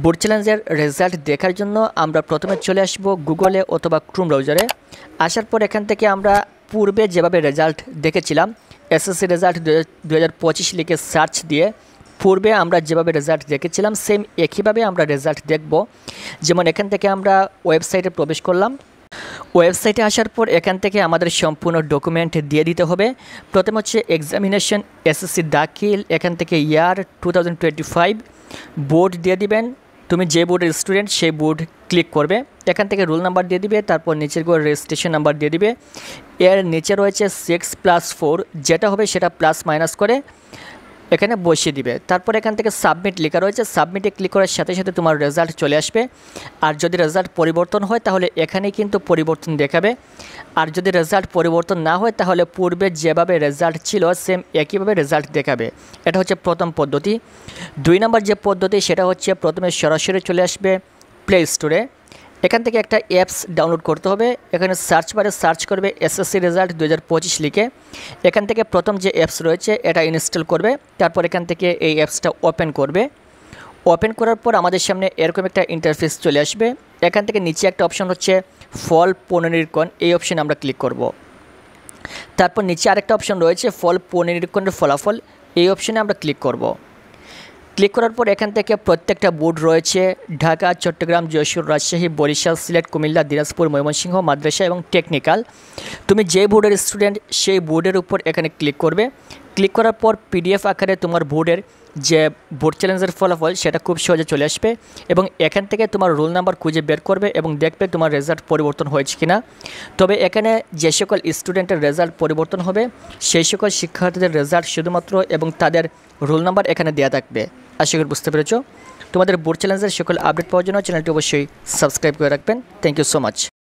Board চ্যালেঞ্জের result দেখার জন্য আমরা প্রথমে চলে আসব গুগলে অথবা ক্রোম ব্রাউজারে। আসার পর এখান থেকে আমরা পূর্বে যেভাবে রেজাল্ট দেখেছিলাম এসএসসি রেজাল্ট 2025 লিখে সার্চ দিয়ে পূর্বে আমরা যেভাবে রেজাল্ট দেখেছিলাম সেম একইভাবে আমরা রেজাল্ট দেখব। যেমন এখান থেকে আমরা ওয়েবসাইটে প্রবেশ করলাম। ওয়েবসাইটে আসার পর এখান থেকে আমাদের সম্পূর্ণ ডকুমেন্ট দিয়ে দিতে হবে। প্রথম হচ্ছে এক্সামিনেশন এসএসসি দাখিল, এখান থেকে ইয়ার 2025, বোর্ড দিয়ে দিবেন, তুমি যে বোর্ডের স্টুডেন্ট সেই বোর্ড ক্লিক করবে। এখান থেকে রোল নাম্বার দিয়ে দিবে, তারপর নিচের করে রেজিস্ট্রেশন নাম্বার দিয়ে দিবে। এর নিচে রয়েছে 6+4, যেটা হবে সেটা প্লাস মাইনাস করে এখানে বসিয়ে দিবে। তারপর এখান থেকে সাবমিট লেখা রয়েছে, সাবমিটে ক্লিক করার সাথে সাথে তোমার রেজাল্ট চলে আসবে। আর যদি রেজাল্ট পরিবর্তন হয় তাহলে এখানেই কিন্তু পরিবর্তন দেখাবে। আর যদি রেজাল্ট পরিবর্তন না হয় তাহলে পূর্বে যেভাবে রেজাল্ট ছিল সেম একইভাবে রেজাল্ট দেখাবে। এটা হচ্ছে প্রথম পদ্ধতি। 2 নম্বর যে পদ্ধতি সেটা হচ্ছে প্রথমে সরাসরি চলে আসবে প্লে স্টোরে। এখান থেকে একটা অ্যাপস ডাউনলোড করতে হবে। এখানে সার্চ বারে সার্চ করবে এসএসসি রেজাল্ট 2025 লিখে। এখান থেকে প্রথম যে অ্যাপস রয়েছে এটা ইনস্টল করবে। তারপর এখান থেকে এই অ্যাপসটা ওপেন করবে। ওপেন করার পর আমাদের সামনে এরকম একটা ইন্টারফেস চলে আসবে। এখান থেকে নিচে একটা অপশন হচ্ছে ফল পুনর্নিরীক্ষণ, এই অপশানে আমরা ক্লিক করব। তারপর নিচে আরেকটা অপশন রয়েছে ফল পুনর্নিরীক্ষণের ফলাফল, এই অপশানে আমরা ক্লিক করব। ক্লিক করার পর এখান থেকে প্রত্যেকটা বোর্ড রয়েছে ঢাকা, চট্টগ্রাম, যশোর, রাজশাহী, বরিশাল, সিলেট, কুমিল্লা, দিনাজপুর, ময়মনসিংহ, মাদ্রাসা এবং টেকনিক্যাল। তুমি যে বোর্ডের স্টুডেন্ট সেই বোর্ডের উপর এখানে ক্লিক করবে। ক্লিক করার পর পিডিএফ আকারে তোমার বোর্ডের যে বোর্ড চ্যালেঞ্জের ফলাফল সেটা খুব সহজে চলে আসবে এবং এখান থেকে তোমার রোল নাম্বার খুঁজে বের করবে এবং দেখবে তোমার রেজাল্ট পরিবর্তন হয়েছে কিনা। তবে এখানে যে সকল স্টুডেন্টের রেজাল্ট পরিবর্তন হবে সেই সকল শিক্ষার্থীদের রেজাল্ট শুধুমাত্র এবং তাদের রোল নাম্বার এখানে দেওয়া থাকবে। আশা করি বুঝতে পেরেছো। তোমাদের বোর্ড চ্যালেঞ্জের সকল আপডেট পাওয়ার জন্য চ্যানেলটি অবশ্যই সাবস্ক্রাইব করে রাখবেন। Thank you so much.